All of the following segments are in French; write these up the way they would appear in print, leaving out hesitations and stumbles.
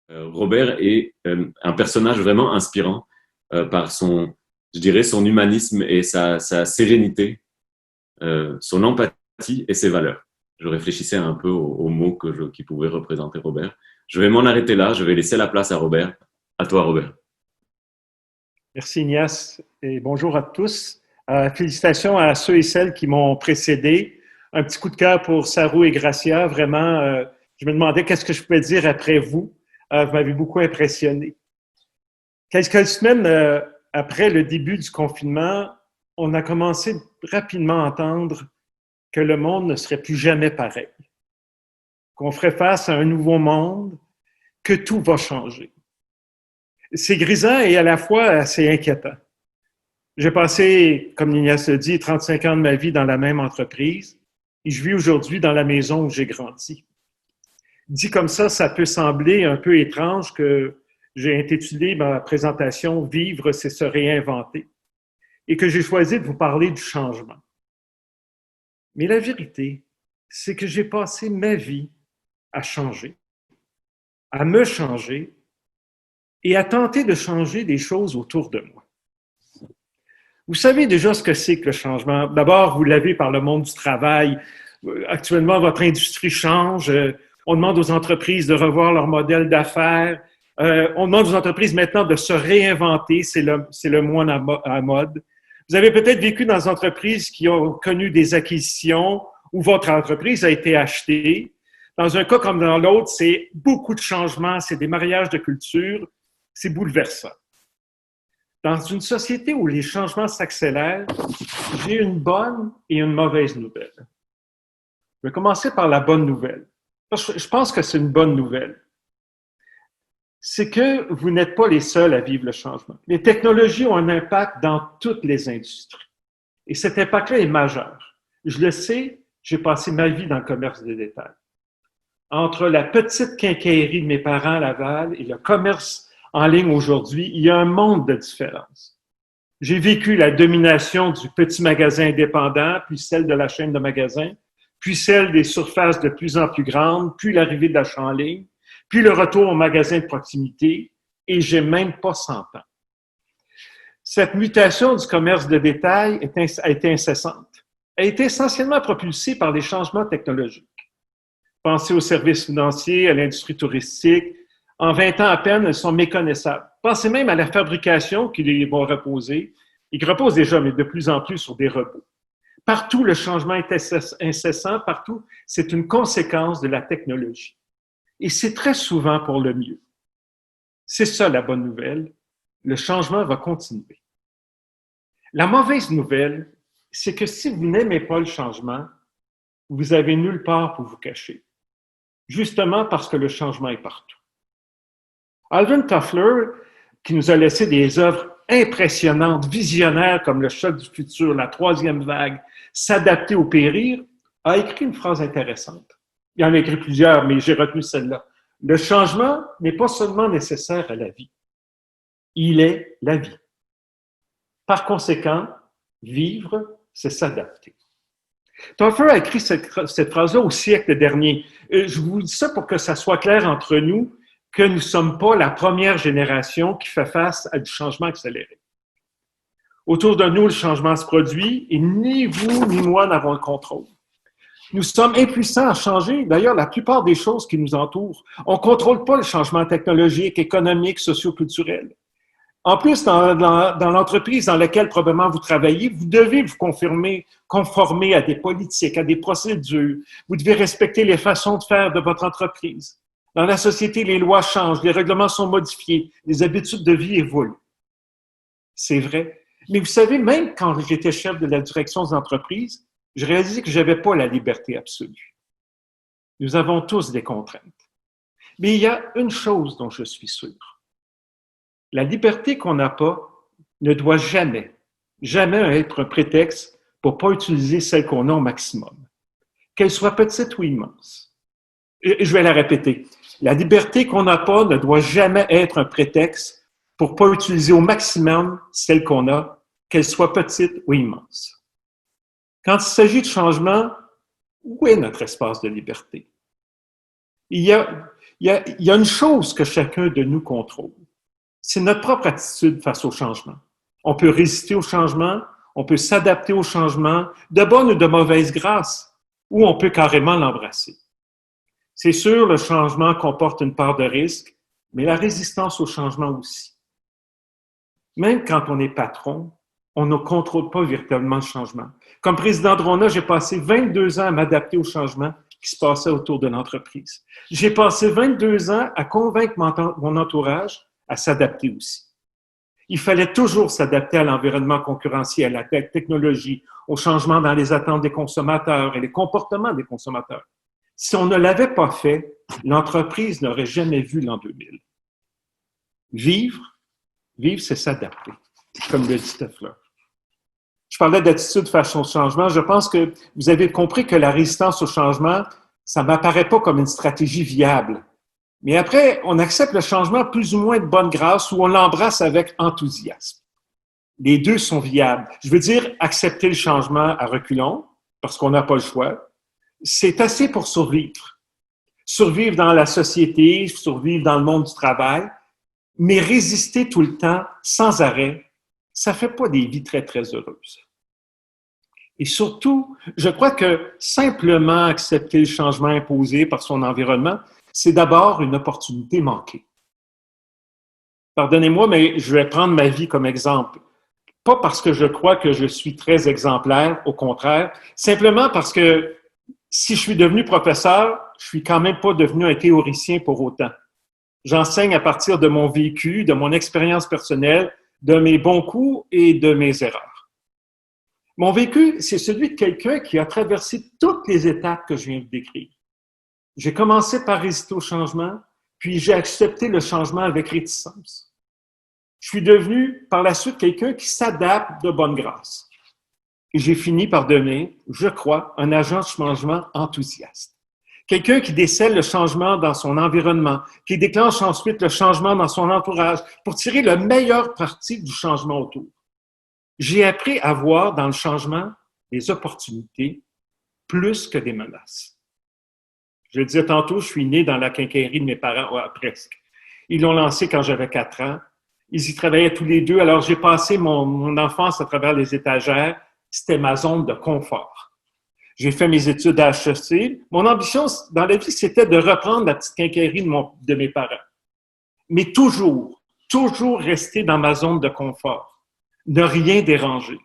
Robert est un personnage vraiment inspirant par je dirais, son humanisme et sa sérénité, son empathie et ses valeurs. Je réfléchissais un peu aux mots qui pouvaient représenter Robert. Je vais m'en arrêter là, je vais laisser la place à Robert. À toi, Robert. Merci Ignace et bonjour à tous. Félicitations à ceux et celles qui m'ont précédé. Un petit coup de cœur pour Sarou et Gracia. Vraiment, je me demandais qu'est-ce que je pouvais dire après vous. Vous m'avez beaucoup impressionné. Quelques semaines après le début du confinement, on a commencé rapidement à entendre que le monde ne serait plus jamais pareil, qu'on ferait face à un nouveau monde, que tout va changer. C'est grisant et à la fois assez inquiétant. J'ai passé, comme Ignace le dit, 35 ans de ma vie dans la même entreprise et je vis aujourd'hui dans la maison où j'ai grandi. Dit comme ça peut sembler un peu étrange que j'ai intitulé ma présentation « Vivre, c'est se réinventer » et que j'ai choisi de vous parler du changement. Mais la vérité, c'est que j'ai passé ma vie à changer, à me changer et à tenter de changer des choses autour de moi. Vous savez déjà ce que c'est que le changement. D'abord, vous l'avez par le monde du travail. Actuellement, votre industrie change. On demande aux entreprises de revoir leur modèle d'affaires. On demande aux entreprises maintenant de se réinventer. C'est le moins à mode. Vous avez peut-être vécu dans des entreprises qui ont connu des acquisitions où votre entreprise a été achetée. Dans un cas comme dans l'autre, c'est beaucoup de changements, c'est des mariages de culture. C'est bouleversant. Dans une société où les changements s'accélèrent, j'ai une bonne et une mauvaise nouvelle. Je vais commencer par la bonne nouvelle. Je pense que c'est une bonne nouvelle. C'est que vous n'êtes pas les seuls à vivre le changement. Les technologies ont un impact dans toutes les industries. Et cet impact-là est majeur. Je le sais, j'ai passé ma vie dans le commerce de détail. Entre la petite quincaillerie de mes parents à Laval et le commerce en ligne aujourd'hui, il y a un monde de différence. J'ai vécu la domination du petit magasin indépendant, puis celle de la chaîne de magasins, puis celle des surfaces de plus en plus grandes, puis l'arrivée de l'achat en ligne, puis le retour au magasin de proximité, et j'ai même pas 100 ans. Cette mutation du commerce de détail a été incessante. Elle a été essentiellement propulsée par les changements technologiques. Pensez aux services financiers, à l'industrie touristique. En 20 ans à peine, elles sont méconnaissables. Pensez même à la fabrication qui les va reposer, et qui repose déjà, mais de plus en plus sur des robots. Partout, le changement est incessant, partout, c'est une conséquence de la technologie. Et c'est très souvent pour le mieux. C'est ça la bonne nouvelle. Le changement va continuer. La mauvaise nouvelle, c'est que si vous n'aimez pas le changement, vous avez nulle part pour vous cacher. Justement parce que le changement est partout. Alvin Toffler, qui nous a laissé des œuvres impressionnantes, visionnaires comme Le choc du futur, La troisième vague, S'adapter ou périr, a écrit une phrase intéressante. Il en a écrit plusieurs, mais j'ai retenu celle-là. Le changement n'est pas seulement nécessaire à la vie, il est la vie. Par conséquent, vivre, c'est s'adapter. Toffler a écrit cette phrase-là au siècle dernier. Je vous dis ça pour que ça soit clair entre nous que nous ne sommes pas la première génération qui fait face à du changement accéléré. Autour de nous, le changement se produit et ni vous ni moi n'avons le contrôle. Nous sommes impuissants à changer, d'ailleurs, la plupart des choses qui nous entourent. On ne contrôle pas le changement technologique, économique, socio-culturel. En plus, dans l'entreprise dans laquelle probablement vous travaillez, vous devez vous conformer à des politiques, à des procédures. Vous devez respecter les façons de faire de votre entreprise. Dans la société, les lois changent, les règlements sont modifiés, les habitudes de vie évoluent. C'est vrai. Mais vous savez, même quand j'étais chef de la direction des entreprises, je réalisais que je n'avais pas la liberté absolue. Nous avons tous des contraintes. Mais il y a une chose dont je suis sûr. La liberté qu'on n'a pas ne doit jamais être un prétexte pour ne pas utiliser celle qu'on a au maximum, qu'elle soit petite ou immense. Et je vais la répéter. La liberté qu'on n'a pas ne doit jamais être un prétexte pour ne pas utiliser au maximum celle qu'on a, qu'elle soit petite ou immense. Quand il s'agit de changement, où est notre espace de liberté? Il y a il y a une chose que chacun de nous contrôle. C'est notre propre attitude face au changement. On peut résister au changement, on peut s'adapter au changement, de bonne ou de mauvaise grâce, ou on peut carrément l'embrasser. C'est sûr, le changement comporte une part de risque, mais la résistance au changement aussi. Même quand on est patron, on ne contrôle pas véritablement le changement. Comme président de Rona, j'ai passé 22 ans à m'adapter au changement qui se passait autour de l'entreprise. J'ai passé 22 ans à convaincre mon entourage à s'adapter aussi. Il fallait toujours s'adapter à l'environnement concurrentiel, à la technologie, aux changements dans les attentes des consommateurs et les comportements des consommateurs. Si on ne l'avait pas fait, l'entreprise n'aurait jamais vu l'an 2000. Vivre, c'est s'adapter, comme le dit Toffler. Je parlais d'attitude face au changement. Je pense que vous avez compris que la résistance au changement, ça ne m'apparaît pas comme une stratégie viable. Mais après, on accepte le changement plus ou moins de bonne grâce ou on l'embrasse avec enthousiasme. Les deux sont viables. Je veux dire, accepter le changement à reculons, parce qu'on n'a pas le choix, c'est assez pour survivre. Survivre dans la société, survivre dans le monde du travail, mais résister tout le temps, sans arrêt, ça ne fait pas des vies très, très heureuses. Et surtout, je crois que simplement accepter le changement imposé par son environnement, c'est d'abord une opportunité manquée. Pardonnez-moi, mais je vais prendre ma vie comme exemple. Pas parce que je crois que je suis très exemplaire, au contraire, simplement parce que si je suis devenu professeur, je suis quand même pas devenu un théoricien pour autant. J'enseigne à partir de mon vécu, de mon expérience personnelle, de mes bons coups et de mes erreurs. Mon vécu, c'est celui de quelqu'un qui a traversé toutes les étapes que je viens de décrire. J'ai commencé par résister au changement, puis j'ai accepté le changement avec réticence. Je suis devenu par la suite quelqu'un qui s'adapte de bonne grâce. Et j'ai fini par devenir, je crois, un agent de changement enthousiaste. Quelqu'un qui décèle le changement dans son environnement, qui déclenche ensuite le changement dans son entourage pour tirer le meilleur parti du changement autour. J'ai appris à voir dans le changement des opportunités plus que des menaces. Je le disais tantôt, je suis né dans la quincaillerie de mes parents, presque. Ils l'ont lancé quand j'avais 4 ans. Ils y travaillaient tous les deux. Alors, j'ai passé mon enfance à travers les étagères. C'était ma zone de confort. J'ai fait mes études à HEC. Mon ambition dans la vie, c'était de reprendre la petite quincaillerie de mes parents. Mais toujours rester dans ma zone de confort. Ne rien déranger.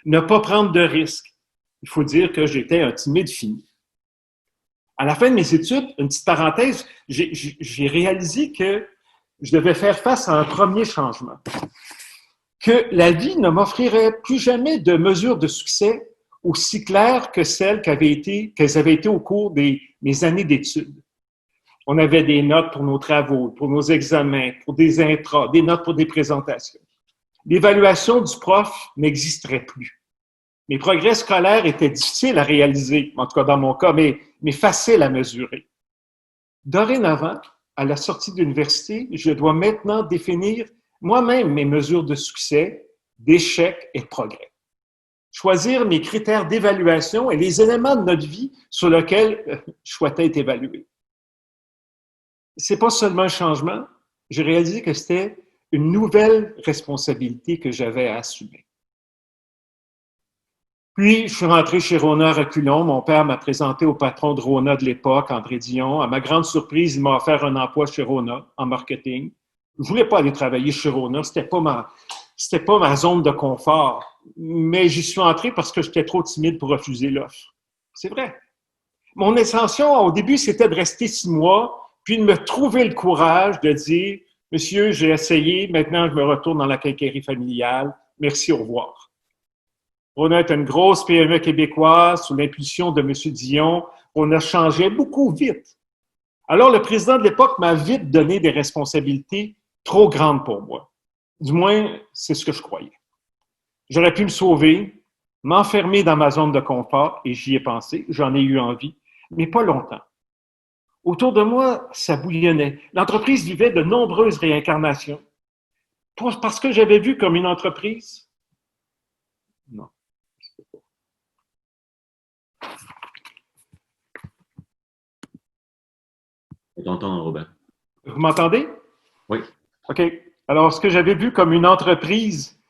Ne pas prendre de risques. Il faut dire que j'étais un timide fini. À la fin de mes études, une petite parenthèse, j'ai réalisé que je devais faire face à un premier changement. Que la vie ne m'offrirait plus jamais de mesures de succès aussi claires que celles qu'elles avaient été au cours de mes années d'études. On avait des notes pour nos travaux, pour nos examens, pour des intras, des notes pour des présentations. L'évaluation du prof n'existerait plus. Mes progrès scolaires étaient difficiles à réaliser, en tout cas dans mon cas, mais faciles à mesurer. Dorénavant, à la sortie de l'université, je dois maintenant définir moi-même mes mesures de succès, d'échec et de progrès. Choisir mes critères d'évaluation et les éléments de notre vie sur lesquels je souhaitais être évalué. C'est pas seulement un changement, j'ai réalisé que c'était une nouvelle responsabilité que j'avais à assumer. Puis, je suis rentré chez Rona à reculons. Mon père m'a présenté au patron de Rona de l'époque, André Dion. À ma grande surprise, il m'a offert un emploi chez Rona en marketing. Je voulais pas aller travailler chez Rona. C'était pas ma zone de confort. Mais j'y suis entré parce que j'étais trop timide pour refuser l'offre. C'est vrai. Mon intention, au début, c'était de rester 6 mois, puis de me trouver le courage de dire, Monsieur, j'ai essayé, maintenant je me retourne dans la quincaillerie familiale. Merci, au revoir. Rona est une grosse PME québécoise sous l'impulsion de M. Dion. On a changé beaucoup vite. Alors, le président de l'époque m'a vite donné des responsabilités trop grandes pour moi. Du moins, c'est ce que je croyais. J'aurais pu me sauver, m'enfermer dans ma zone de confort, et j'y ai pensé, j'en ai eu envie, mais pas longtemps. Autour de moi, ça bouillonnait. L'entreprise vivait de nombreuses réincarnations. Parce que j'avais vu comme une entreprise? Non. On t'entend, Robert. Vous m'entendez? Oui. OK. Alors, ce que j'avais vu comme une entreprise,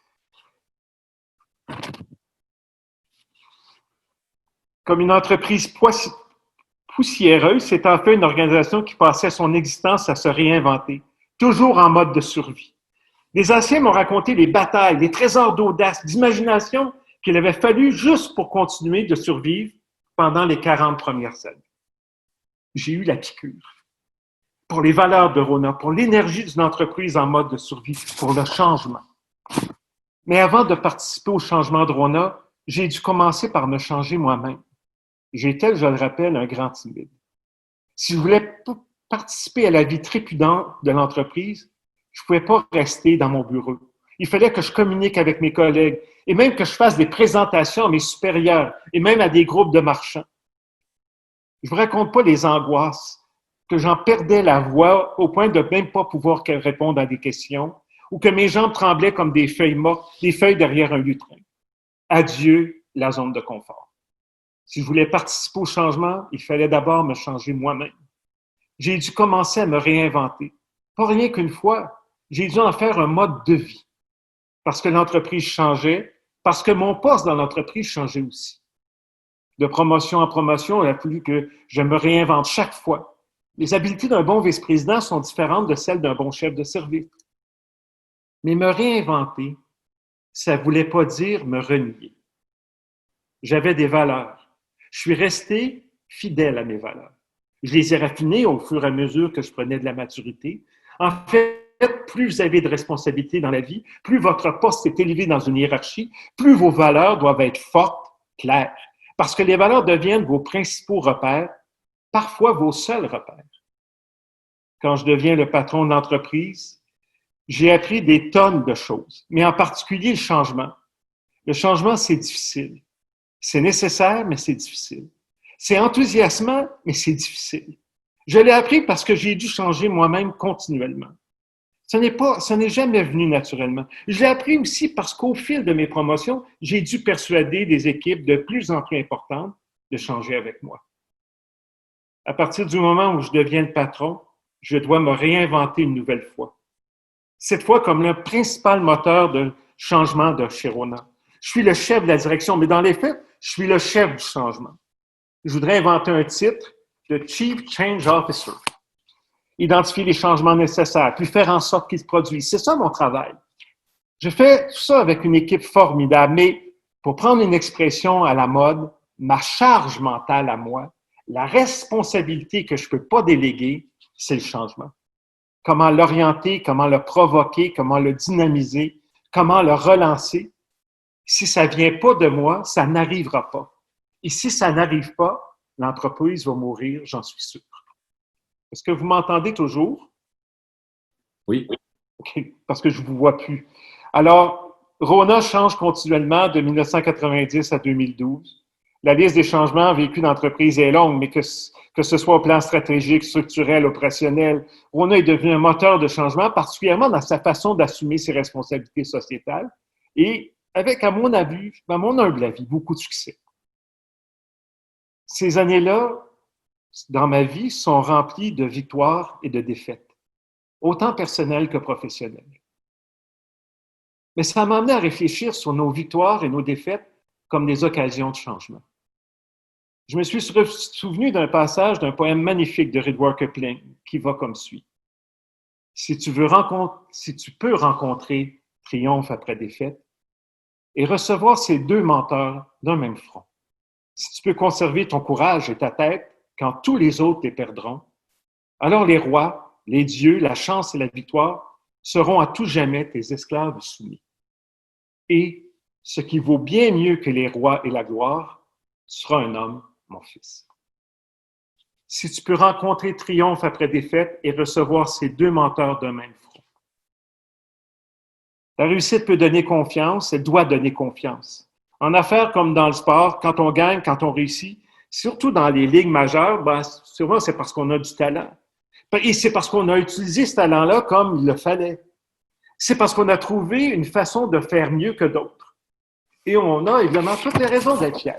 poussiéreuse, c'est en fait une organisation qui passait son existence à se réinventer, toujours en mode de survie. Les anciens m'ont raconté les batailles, les trésors d'audace, d'imagination qu'il avait fallu juste pour continuer de survivre pendant les 40 premières années. J'ai eu la piqûre pour les valeurs de Rona, pour l'énergie d'une entreprise en mode de survie, pour le changement. Mais avant de participer au changement de Rona, j'ai dû commencer par me changer moi-même. J'étais, je le rappelle, un grand timide. Si je voulais participer à la vie trépidante de l'entreprise, je ne pouvais pas rester dans mon bureau. Il fallait que je communique avec mes collègues et même que je fasse des présentations à mes supérieurs et même à des groupes de marchands. Je ne vous raconte pas les angoisses, que j'en perdais la voix au point de même pas pouvoir répondre à des questions ou que mes jambes tremblaient comme des feuilles mortes, des feuilles derrière un lutrin. Adieu la zone de confort. Si je voulais participer au changement, il fallait d'abord me changer moi-même. J'ai dû commencer à me réinventer. Pas rien qu'une fois, j'ai dû en faire un mode de vie. Parce que l'entreprise changeait, parce que mon poste dans l'entreprise changeait aussi. De promotion en promotion, il a fallu que je me réinvente chaque fois. Les habiletés d'un bon vice-président sont différentes de celles d'un bon chef de service. Mais me réinventer, ça ne voulait pas dire me renier. J'avais des valeurs. Je suis resté fidèle à mes valeurs. Je les ai raffinées au fur et à mesure que je prenais de la maturité. En fait, plus vous avez de responsabilités dans la vie, plus votre poste est élevé dans une hiérarchie, plus vos valeurs doivent être fortes, claires. Parce que les valeurs deviennent vos principaux repères, parfois vos seuls repères. Quand je deviens le patron de l'entreprise, j'ai appris des tonnes de choses, mais en particulier le changement. Le changement, c'est difficile. C'est nécessaire, mais c'est difficile. C'est enthousiasmant, mais c'est difficile. Je l'ai appris parce que j'ai dû changer moi-même continuellement. Ce n'est jamais venu naturellement. Je l'ai appris aussi parce qu'au fil de mes promotions, j'ai dû persuader des équipes de plus en plus importantes de changer avec moi. À partir du moment où je deviens le patron, je dois me réinventer une nouvelle fois. Cette fois comme le principal moteur de changement de chez Rona. Je suis le chef de la direction, mais dans les faits, je suis le chef du changement. Je voudrais inventer un titre de Chief Change Officer. Identifier les changements nécessaires, puis faire en sorte qu'ils se produisent. C'est ça mon travail. Je fais tout ça avec une équipe formidable, mais pour prendre une expression à la mode, ma charge mentale à moi, la responsabilité que je ne peux pas déléguer, c'est le changement. Comment l'orienter, comment le provoquer, comment le dynamiser, comment le relancer. Si ça ne vient pas de moi, ça n'arrivera pas. Et si ça n'arrive pas, l'entreprise va mourir, j'en suis sûr. Est-ce que vous m'entendez toujours? Oui. OK, parce que je ne vous vois plus. Alors, Rona change continuellement de 1990 à 2012. La liste des changements vécus d'entreprise est longue, mais que ce soit au plan stratégique, structurel, opérationnel, Rona est devenu un moteur de changement, particulièrement dans sa façon d'assumer ses responsabilités sociétales et avec, à mon humble avis, beaucoup de succès. Ces années-là, dans ma vie, sont remplies de victoires et de défaites, autant personnelles que professionnelles. Mais ça m'a amené à réfléchir sur nos victoires et nos défaites comme des occasions de changement. Je me suis souvenu d'un passage d'un poème magnifique de Rudyard Kipling qui va comme suit. Si tu peux rencontrer triomphe après défaite et recevoir ces deux menteurs d'un même front, si tu peux conserver ton courage et ta tête quand tous les autres les perdront, alors les rois, les dieux, la chance et la victoire seront à tout jamais tes esclaves soumis. Et ce qui vaut bien mieux que les rois et la gloire, tu seras un homme, mon fils. Si tu peux rencontrer triomphe après défaite et recevoir ces deux menteurs d'un même front. La réussite peut donner confiance, elle doit donner confiance. En affaires comme dans le sport, quand on gagne, quand on réussit, surtout dans les ligues majeures, souvent c'est parce qu'on a du talent. Et c'est parce qu'on a utilisé ce talent-là comme il le fallait. C'est parce qu'on a trouvé une façon de faire mieux que d'autres. Et on a évidemment toutes les raisons d'être fiers.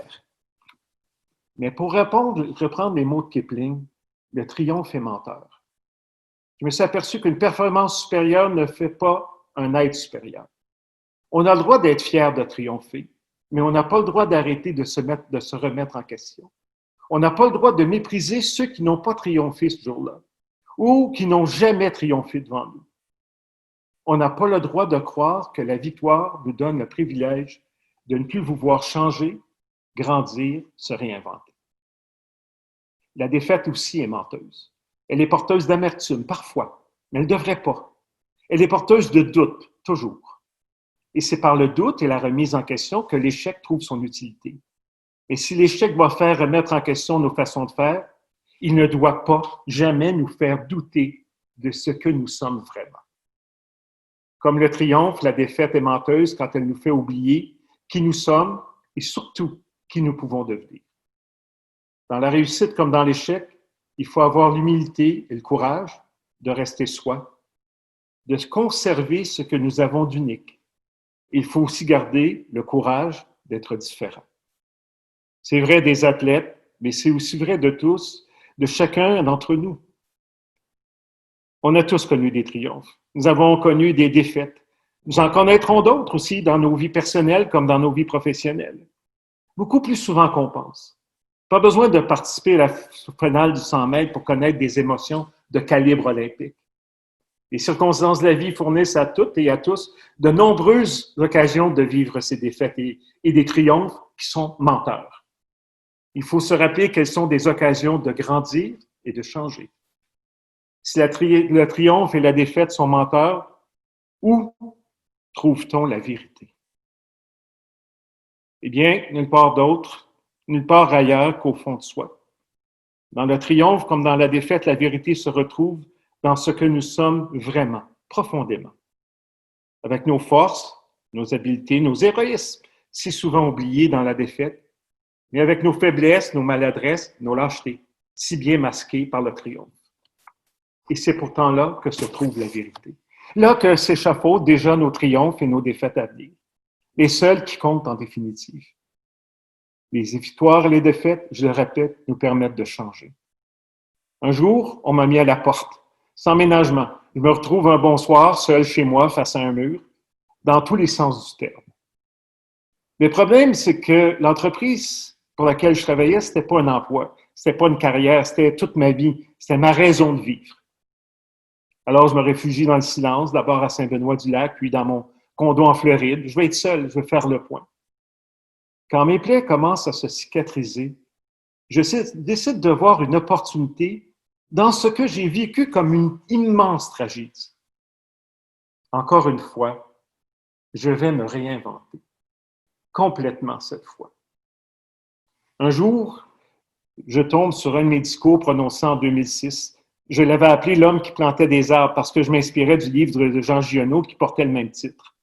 Mais pour reprendre les mots de Kipling, le triomphe est menteur. Je me suis aperçu qu'une performance supérieure ne fait pas un être supérieur. On a le droit d'être fier de triompher, mais on n'a pas le droit d'arrêter de se remettre en question. On n'a pas le droit de mépriser ceux qui n'ont pas triomphé ce jour-là ou qui n'ont jamais triomphé devant nous. On n'a pas le droit de croire que la victoire nous donne le privilège de ne plus vous voir changer, grandir, se réinventer. La défaite aussi est menteuse. Elle est porteuse d'amertume, parfois, mais elle ne devrait pas. Elle est porteuse de doute, toujours. Et c'est par le doute et la remise en question que l'échec trouve son utilité. Et si l'échec doit faire remettre en question nos façons de faire, il ne doit pas jamais nous faire douter de ce que nous sommes vraiment. Comme le triomphe, la défaite est menteuse quand elle nous fait oublier qui nous sommes et surtout qui nous pouvons devenir. Dans la réussite comme dans l'échec, il faut avoir l'humilité et le courage de rester soi, de conserver ce que nous avons d'unique. Il faut aussi garder le courage d'être différent. C'est vrai des athlètes, mais c'est aussi vrai de tous, de chacun d'entre nous. On a tous connu des triomphes. Nous avons connu des défaites. Nous en connaîtrons d'autres aussi dans nos vies personnelles comme dans nos vies professionnelles. Beaucoup plus souvent qu'on pense. Pas besoin de participer à la finale du 100 mètres pour connaître des émotions de calibre olympique. Les circonstances de la vie fournissent à toutes et à tous de nombreuses occasions de vivre ces défaites et des triomphes qui sont menteurs. Il faut se rappeler qu'elles sont des occasions de grandir et de changer. Si le triomphe et la défaite sont menteurs, où trouve-t-on la vérité? Eh bien, nulle part d'autre, nulle part ailleurs qu'au fond de soi. Dans le triomphe comme dans la défaite, la vérité se retrouve dans ce que nous sommes vraiment, profondément. Avec nos forces, nos habiletés, nos héroïsmes, si souvent oubliés dans la défaite, mais avec nos faiblesses, nos maladresses, nos lâchetés, si bien masquées par le triomphe. Et c'est pourtant là que se trouve la vérité. Là que s'échafaudent déjà nos triomphes et nos défaites à venir. Les seuls qui comptent en définitive. Les victoires et les défaites, je le répète, nous permettent de changer. Un jour, on m'a mis à la porte, sans ménagement. Je me retrouve un bon soir, seul chez moi, face à un mur, dans tous les sens du terme. Le problème, c'est que l'entreprise pour laquelle je travaillais, c'était pas un emploi, c'était pas une carrière, c'était toute ma vie, c'était ma raison de vivre. Alors, je me réfugie dans le silence, d'abord à Saint-Benoît-du-Lac, puis dans mon condo en Floride. Je vais être seul, je vais faire le point. Quand mes plaies commencent à se cicatriser, je décide de voir une opportunité dans ce que j'ai vécu comme une immense tragédie. Encore une fois, je vais me réinventer. Complètement cette fois. Un jour, je tombe sur un de mes discours prononcé en 2006. Je l'avais appelé L'homme qui plantait des arbres parce que je m'inspirais du livre de Jean Giono qui portait le même titre.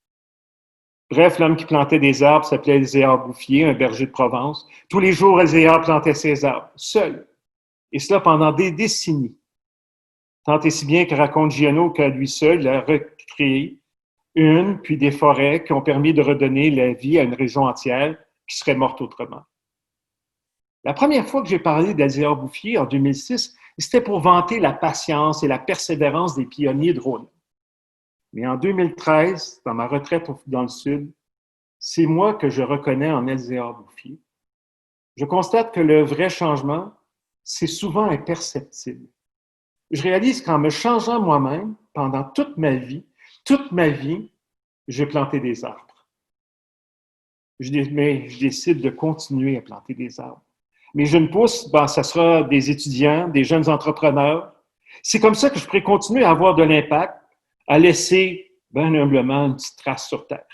Bref, l'homme qui plantait des arbres s'appelait Ézéard Bouffier, un berger de Provence. Tous les jours, Ézéard plantait ses arbres, seul. Et cela pendant des décennies. Tant et si bien que raconte Giono qu'à lui seul, il a recréé une, puis des forêts qui ont permis de redonner la vie à une région entière qui serait morte autrement. La première fois que j'ai parlé d'Ézéard Bouffier, en 2006, c'était pour vanter la patience et la persévérance des pionniers de Rhône. Mais en 2013, dans ma retraite dans le Sud, c'est moi que je reconnais en Ézéard Bouffier. Je constate que le vrai changement, c'est souvent imperceptible. Je réalise qu'en me changeant moi-même, pendant toute ma vie, j'ai planté des arbres. Mais je décide de continuer à planter des arbres. Mes jeunes pousses, ça sera des étudiants, des jeunes entrepreneurs. C'est comme ça que je pourrais continuer à avoir de l'impact, à laisser, bien humblement, une petite trace sur Terre.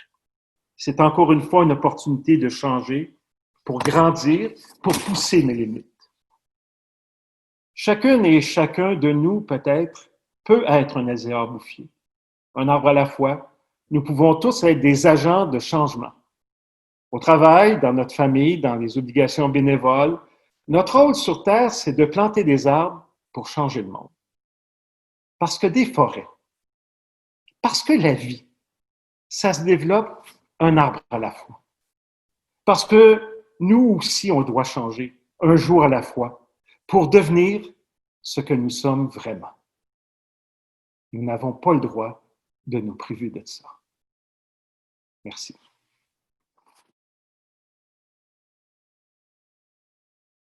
C'est encore une fois une opportunité de changer pour grandir, pour pousser mes limites. Chacune et chacun de nous, peut-être, peut être un Ézéard Bouffier. Un arbre à la fois. Nous pouvons tous être des agents de changement. Au travail, dans notre famille, dans les obligations bénévoles, notre rôle sur Terre, c'est de planter des arbres pour changer le monde. Parce que des forêts, parce que la vie, ça se développe un arbre à la fois. Parce que nous aussi, on doit changer un jour à la fois pour devenir ce que nous sommes vraiment. Nous n'avons pas le droit de nous priver de ça. Merci.